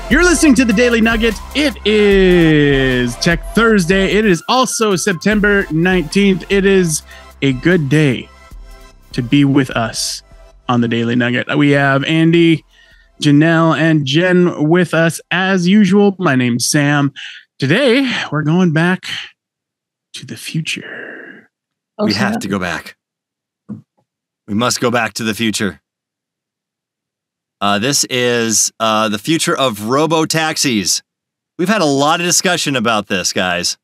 You're listening to the Daily Nugget. It is Tech Thursday. It is also September 19th. It is a good day to be with us on the Daily Nugget. We have Andy, Janelle, and Jenn with us as usual. My name's Sam. Today, we're going back to the future. We have to go back. We must go back to the future. This is the future of robo-taxis. We've had a lot of discussion about this, guys.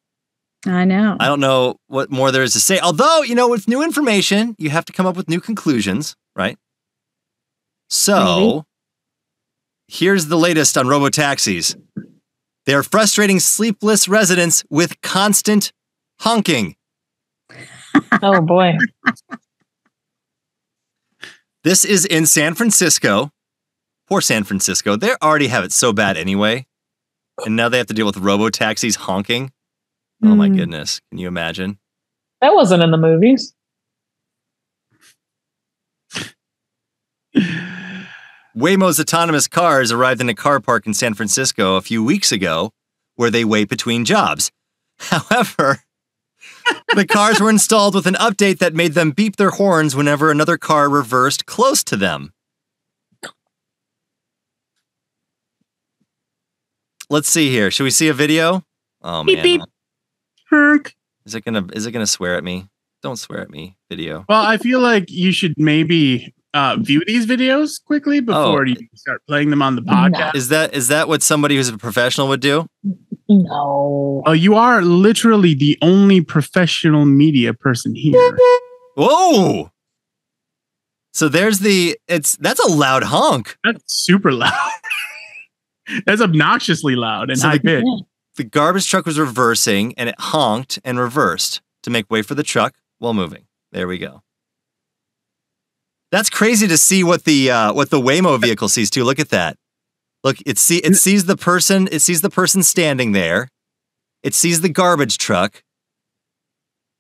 I know. I don't know what more there is to say. Although, you know, with new information, you have to come up with new conclusions, right? So, here's the latest on robo-taxis. They are frustrating sleepless residents with constant honking. Oh, boy. This is in San Francisco. Poor San Francisco. They already have it so bad anyway. And now they have to deal with robo-taxis honking. Oh, my goodness. Can you imagine? That wasn't in the movies. Waymo's autonomous cars arrived in a car park in San Francisco a few weeks ago where they wait between jobs. However, the cars were installed with an update that made them beep their horns whenever another car reversed close to them. Let's see here. Should we see a video? Oh, Beep, man. beep. Herk. Is it gonna swear at me? Don't swear at me. Video. Well, I feel like you should maybe view these videos quickly before you start playing them on the podcast. Is that what somebody who's a professional would do? No. Oh, you are literally the only professional media person here. Whoa! So there's that's a loud honk. That's super loud. That's obnoxiously loud and high pitched. The garbage truck was reversing and it honked and reversed to make way for the truck while moving. There we go. That's crazy to see what the Waymo vehicle sees too. Look at that. Look, it sees the person. It sees the person standing there. It sees the garbage truck.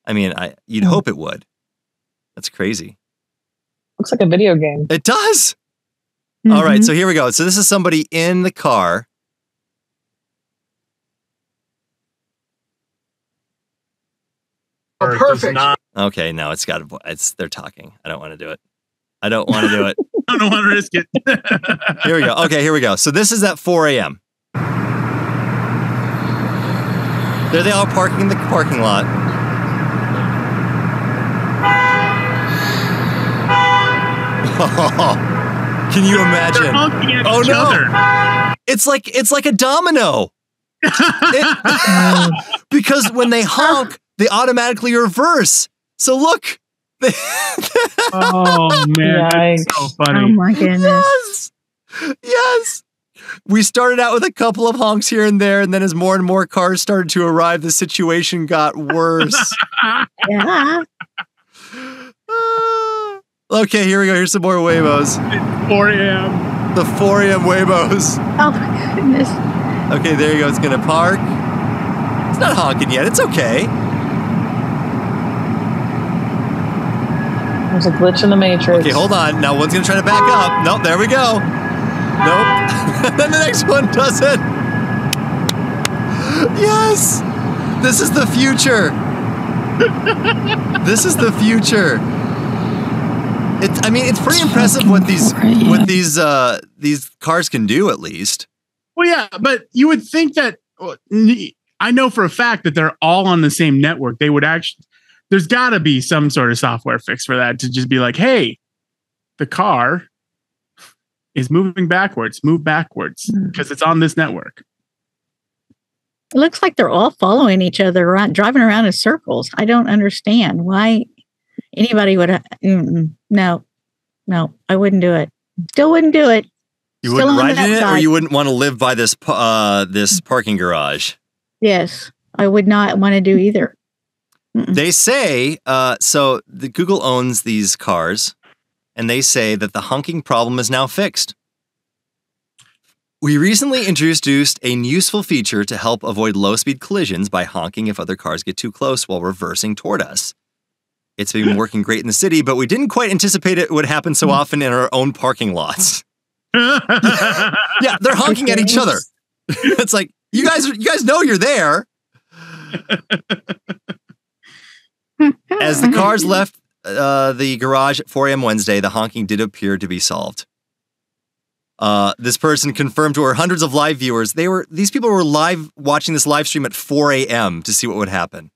I mean, you'd hope it would. That's crazy. Looks like a video game. It does. All right, so here we go. So this is somebody in the car. Oh, perfect. Okay, no, they're talking. I don't want to do it. I don't want to do it. I don't want to risk it. Here we go. Okay, here we go. So this is at 4 a.m. There they are parking in the parking lot. Can you imagine? They're honking at each other. It's like a domino. Because when they honk, they automatically reverse. So look. Oh man, that's so funny. Oh my goodness. Yes. We started out with a couple of honks here and there, and then as more and more cars started to arrive, the situation got worse. Yeah. Okay, here we go. Here's some more Waymos. It's 4 a.m. The 4 a.m. Waymos. Oh my goodness. Okay, there you go. It's going to park. It's not honking yet. It's okay. There's a glitch in the matrix. Okay, hold on. Now one's going to try to back up. Nope, there we go. Nope. Then the next one does it. Yes. This is the future. This is the future. It's pretty impressive what these cars can do, at least. Well, yeah, but you would think that I know for a fact that they're all on the same network. They would actually, there's got to be some sort of software fix for that to just be like, hey, the car is moving backwards, move backwards because it's on this network. It looks like they're all following each other around, driving around in circles. I don't understand why anybody would. No, I wouldn't do it. Still wouldn't do it. You wouldn't ride in it, or you wouldn't want to live by this this parking garage. Yes, I would not want to do either. They say so. The Google owns these cars, and they say that the honking problem is now fixed. We recently introduced a useful feature to help avoid low-speed collisions by honking if other cars get too close while reversing toward us. It's been working great in the city, but we didn't quite anticipate it would happen so often in our own parking lots. Yeah, they're honking at each other. It's like, you guys know you're there. As the cars left the garage at 4 a.m. Wednesday, the honking did appear to be solved. This person confirmed to her hundreds of live viewers, these people were live watching this live stream at 4 a.m. to see what would happen.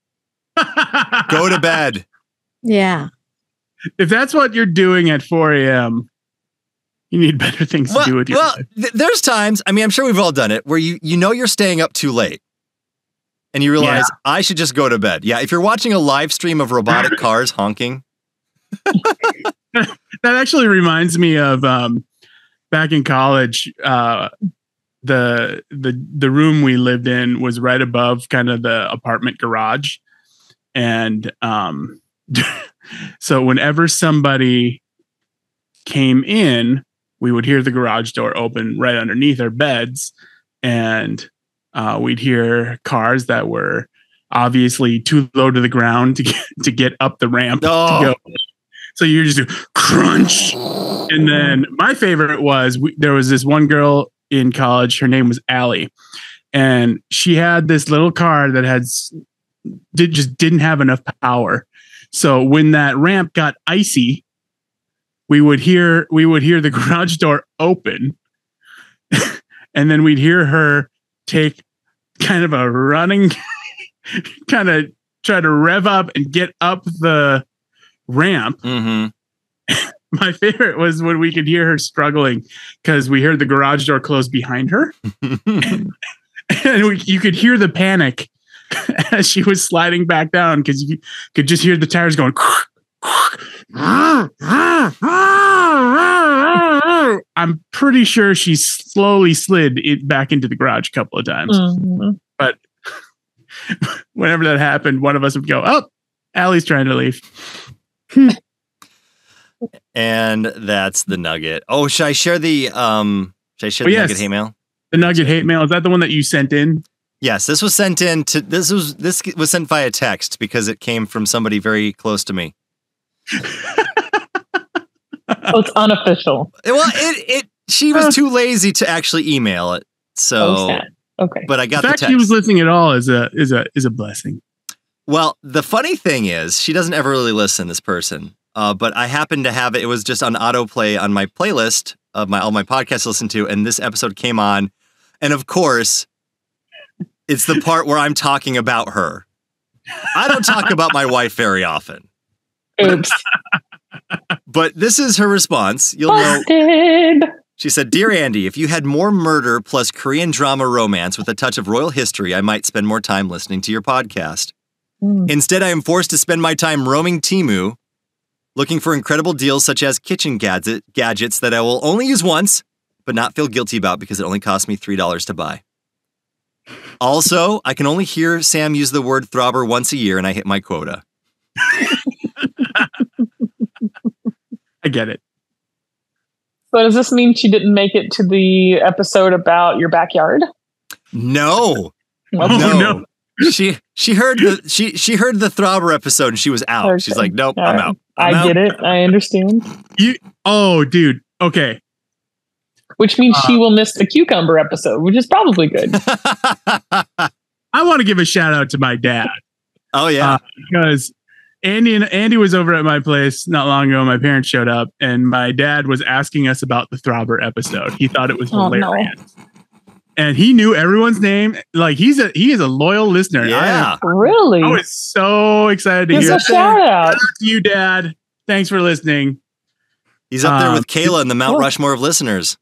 Go to bed. Yeah. If that's what you're doing at 4 a.m., you need better things to do with your life. There's times, I mean, I'm sure we've all done it, where you know you're staying up too late. And you realize, I should just go to bed. Yeah, if you're watching a live stream of robotic cars honking. That actually reminds me of back in college, the room we lived in was right above kind of the apartment garage. And so whenever somebody came in, we would hear the garage door open right underneath our beds. And we'd hear cars that were obviously too low to the ground to get up the ramp to go. So you just do crunch. And then my favorite was there was this one girl in college. Her name was Allie. And she had this little car that just didn't have enough power. So when that ramp got icy, we would hear the garage door open. And then we'd hear her take kind of a running, kind of try to rev up and get up the ramp. Mm-hmm. My favorite was when we could hear her struggling because we heard the garage door close behind her. And you could hear the panic as she was sliding back down because you could just hear the tires going. I'm pretty sure she slowly slid it back into the garage a couple of times. Mm-hmm. But whenever that happened, one of us would go, "Oh, Allie's trying to leave." And that's the Nugget. Oh, should I share the Nugget hate mail? The Nugget hate mail, is that the one that you sent in? Yes, this was sent in to this was sent via text because it came from somebody very close to me. Oh, it's unofficial. Well, she was too lazy to actually email it. So okay. But I got the fact text. she was listening at all is a blessing. Well, the funny thing is, she doesn't ever really listen, this person. But I happened to have it. It was just on autoplay on my playlist of all my podcasts to listen to, and this episode came on. And of course, it's the part where I'm talking about her. I don't talk about my wife very often. Oops. But this is her response. You'll Busted. know. She said, "Dear Andy, if you had more murder plus Korean drama romance with a touch of royal history, I might spend more time listening to your podcast. Instead, I am forced to spend my time roaming Temu, looking for incredible deals such as kitchen gadgets that I will only use once, but not feel guilty about because it only cost me $3 to buy. Also, I can only hear Sam use the word throbber once a year and I hit my quota." I get it. So does this mean she didn't make it to the episode about your backyard? No. No. She heard the throbber episode and she was out. Okay. She's like, "Nope, All I'm right. out." I get it. I understand. Dude. Okay. Which means she will miss the cucumber episode, which is probably good. I want to give a shout out to my dad. Oh yeah. Because Andy was over at my place not long ago. My parents showed up and my dad was asking us about the throbber episode. He thought it was hilarious. No. And he knew everyone's name. Like he is a loyal listener. Yeah. Really? I was so excited to hear a shout out. Shout out to you, Dad. Thanks for listening. He's up there with Kayla in the Mount Rushmore of listeners.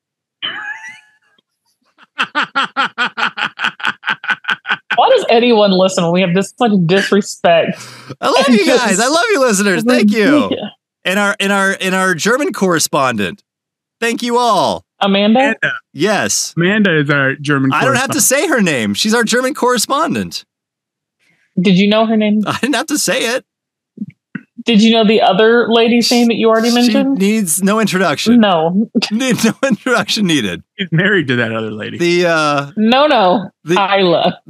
Why does anyone listen when we have this much disrespect? I love you guys. I love you, listeners. Thank you. And our German correspondent. Thank you all. Amanda? Yes. Amanda is our German correspondent. I don't have to say her name. She's our German correspondent. Did you know her name? I didn't have to say it. Did you know the other lady's name that you already mentioned? She needs no introduction. No. No introduction needed. He's married to that other lady. No. Isla.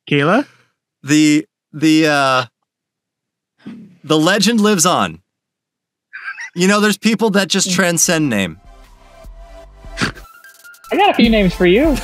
Kayla? The legend lives on. You know, there's people that just transcend name. I got a few names for you.